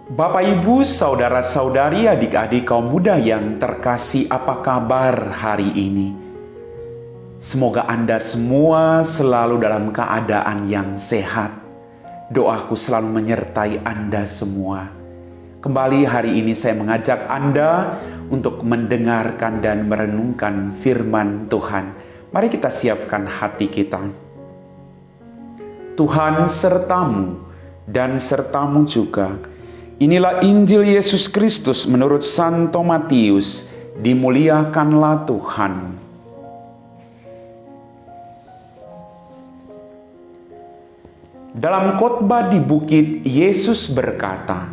Bapak, Ibu, saudara-saudari, adik-adik kaum muda yang terkasih, apa kabar hari ini? Semoga Anda semua selalu dalam keadaan yang sehat. Doaku selalu menyertai Anda semua. Kembali hari ini saya mengajak Anda untuk mendengarkan dan merenungkan firman Tuhan. Mari kita siapkan hati kita. Tuhan sertamu dan sertamu juga. Inilah Injil Yesus Kristus menurut Santo Matius. Dimuliakanlah Tuhan. Dalam khotbah di bukit, Yesus berkata,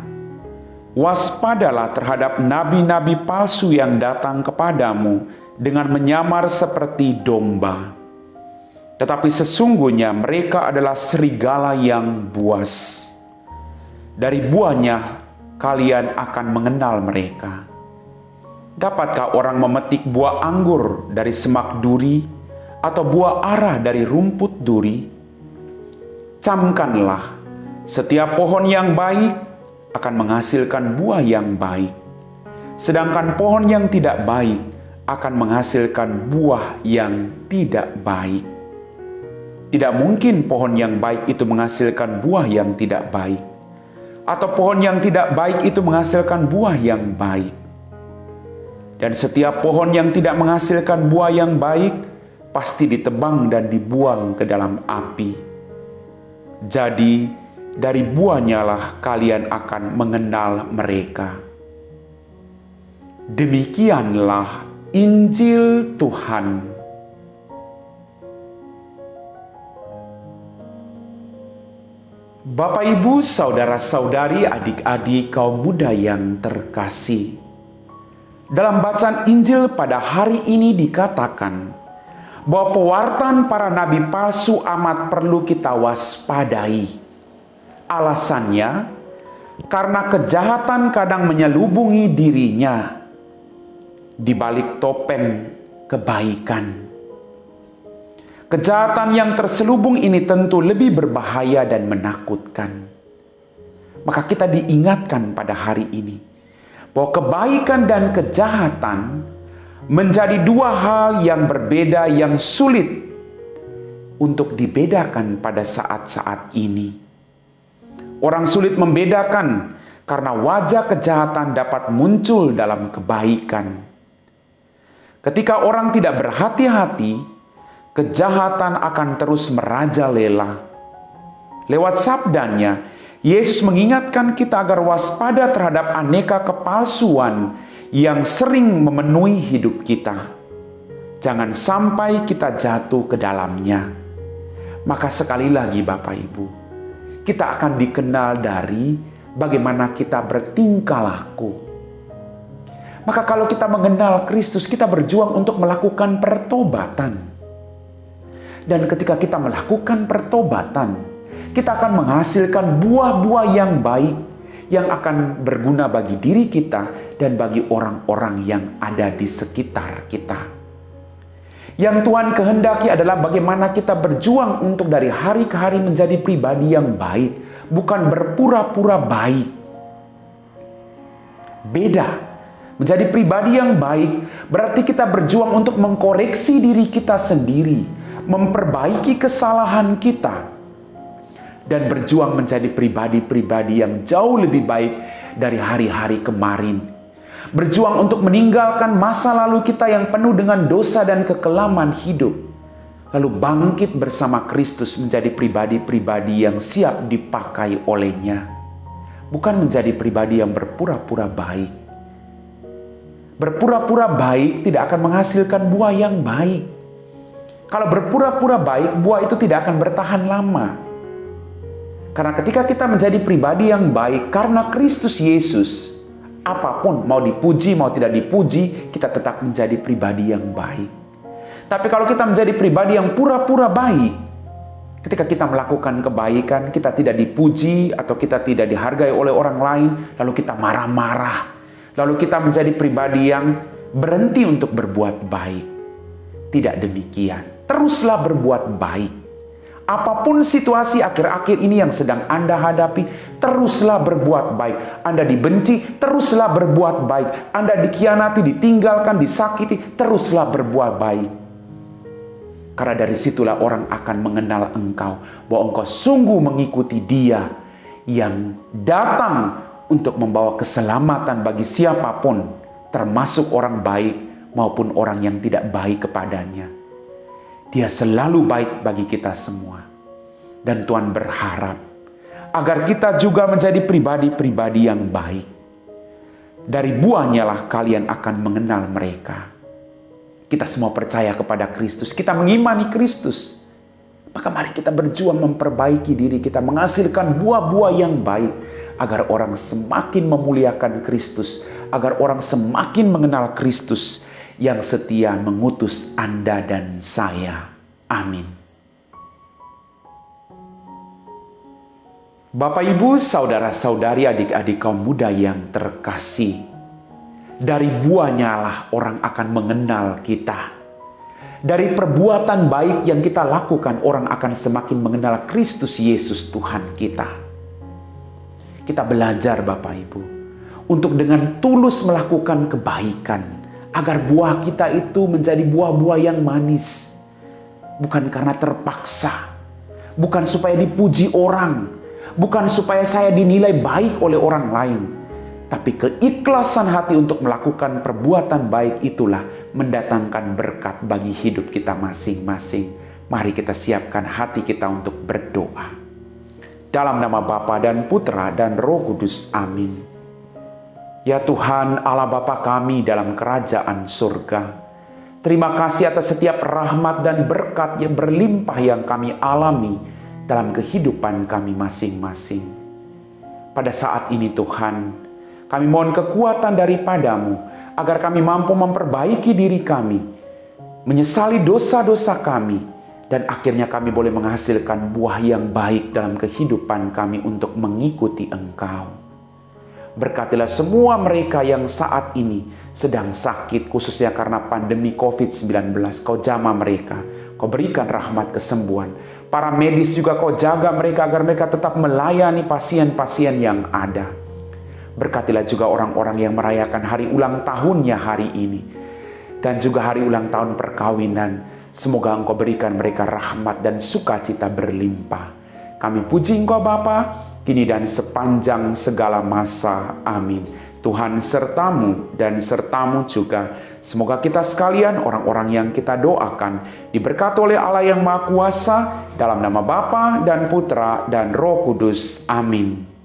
"Waspadalah terhadap nabi-nabi palsu yang datang kepadamu dengan menyamar seperti domba. Tetapi sesungguhnya mereka adalah serigala yang buas. Dari buahnya kalian akan mengenal mereka. Dapatkah orang memetik buah anggur dari semak duri atau buah ara dari rumput duri? Camkanlah, setiap pohon yang baik akan menghasilkan buah yang baik, sedangkan pohon yang tidak baik akan menghasilkan buah yang tidak baik. Tidak mungkin pohon yang baik itu menghasilkan buah yang tidak baik, atau pohon yang tidak baik itu menghasilkan buah yang baik. Dan setiap pohon yang tidak menghasilkan buah yang baik pasti ditebang dan dibuang ke dalam api. Jadi dari buahnya lah kalian akan mengenal mereka." Demikianlah Injil Tuhan. Bapak, Ibu, saudara-saudari, adik-adik kaum muda yang terkasih. Dalam bacaan Injil pada hari ini dikatakan bahwa pewartaan para nabi palsu amat perlu kita waspadai. Alasannya, karena kejahatan kadang menyelubungi dirinya di balik topeng kebaikan. Kejahatan yang terselubung ini tentu lebih berbahaya dan menakutkan. Maka kita diingatkan pada hari ini bahwa kebaikan dan kejahatan menjadi dua hal yang berbeda, yang sulit untuk dibedakan pada saat-saat ini. Orang sulit membedakan karena wajah kejahatan dapat muncul dalam kebaikan. Ketika orang tidak berhati-hati, kejahatan akan terus merajalela. Lewat sabdanya, Yesus mengingatkan kita agar waspada terhadap aneka kepalsuan yang sering memenuhi hidup kita. Jangan sampai kita jatuh ke dalamnya. Maka sekali lagi Bapak Ibu, kita akan dikenal dari bagaimana kita bertingkah laku. Maka kalau kita mengenal Kristus, kita berjuang untuk melakukan pertobatan. Dan ketika kita melakukan pertobatan, kita akan menghasilkan buah-buah yang baik yang akan berguna bagi diri kita dan bagi orang-orang yang ada di sekitar kita. Yang Tuhan kehendaki adalah bagaimana kita berjuang untuk dari hari ke hari menjadi pribadi yang baik, bukan berpura-pura baik. Beda. Menjadi pribadi yang baik berarti kita berjuang untuk mengkoreksi diri kita sendiri, memperbaiki kesalahan kita, dan berjuang menjadi pribadi-pribadi yang jauh lebih baik dari hari-hari kemarin. Berjuang untuk meninggalkan masa lalu kita yang penuh dengan dosa dan kekelaman hidup, lalu bangkit bersama Kristus menjadi pribadi-pribadi yang siap dipakai olehnya. Bukan menjadi pribadi yang berpura-pura baik. Berpura-pura baik tidak akan menghasilkan buah yang baik. Kalau berpura-pura baik, buah itu tidak akan bertahan lama. Karena ketika kita menjadi pribadi yang baik karena Kristus Yesus, apapun mau dipuji mau tidak dipuji, kita tetap menjadi pribadi yang baik. Tapi kalau kita menjadi pribadi yang pura-pura baik, ketika kita melakukan kebaikan, kita tidak dipuji atau kita tidak dihargai oleh orang lain, lalu kita marah-marah. Lalu kita menjadi pribadi yang berhenti untuk berbuat baik. Tidak demikian. Teruslah berbuat baik. Apapun situasi akhir-akhir ini yang sedang Anda hadapi, teruslah berbuat baik. Anda dibenci, teruslah berbuat baik. Anda dikhianati, ditinggalkan, disakiti, teruslah berbuat baik. Karena dari situlah orang akan mengenal engkau, bahwa engkau sungguh mengikuti Dia yang datang untuk membawa keselamatan bagi siapapun, termasuk orang baik maupun orang yang tidak baik kepadanya. Dia selalu baik bagi kita semua. Dan Tuhan berharap agar kita juga menjadi pribadi-pribadi yang baik. Dari buahnya lah kalian akan mengenal mereka. Kita semua percaya kepada Kristus. Kita mengimani Kristus. Maka mari kita berjuang memperbaiki diri kita. Menghasilkan buah-buah yang baik. Agar orang semakin memuliakan Kristus. Agar orang semakin mengenal Kristus yang setia mengutus Anda dan saya. Amin. Bapak, Ibu, saudara-saudari, adik-adik kaum muda yang terkasih, dari buahnya lah orang akan mengenal kita. Dari perbuatan baik yang kita lakukan, orang akan semakin mengenal Kristus Yesus Tuhan kita. Kita belajar Bapak Ibu, untuk dengan tulus melakukan kebaikan, agar buah kita itu menjadi buah-buah yang manis. Bukan karena terpaksa. Bukan supaya dipuji orang. Bukan supaya saya dinilai baik oleh orang lain. Tapi keikhlasan hati untuk melakukan perbuatan baik itulah mendatangkan berkat bagi hidup kita masing-masing. Mari kita siapkan hati kita untuk berdoa. Dalam nama Bapa dan Putra dan Roh Kudus. Amin. Ya Tuhan Allah Bapa kami dalam kerajaan surga, terima kasih atas setiap rahmat dan berkat yang berlimpah yang kami alami dalam kehidupan kami masing-masing. Pada saat ini Tuhan, kami mohon kekuatan daripada-Mu agar kami mampu memperbaiki diri kami, menyesali dosa-dosa kami, dan akhirnya kami boleh menghasilkan buah yang baik dalam kehidupan kami untuk mengikuti Engkau. Berkatilah semua mereka yang saat ini sedang sakit, khususnya karena pandemi COVID-19. Kau jamah mereka, Kau berikan rahmat kesembuhan. Para medis juga Kau jaga mereka agar mereka tetap melayani pasien-pasien yang ada. Berkatilah juga orang-orang yang merayakan hari ulang tahunnya hari ini. Dan juga hari ulang tahun perkawinan. Semoga Engkau berikan mereka rahmat dan sukacita berlimpah. Kami puji Engkau Bapa, kini dan sepanjang segala masa. Amin. Tuhan sertamu dan sertamu juga. Semoga kita sekalian, orang-orang yang kita doakan, diberkati oleh Allah yang Maha Kuasa, dalam nama Bapa dan Putra dan Roh Kudus. Amin.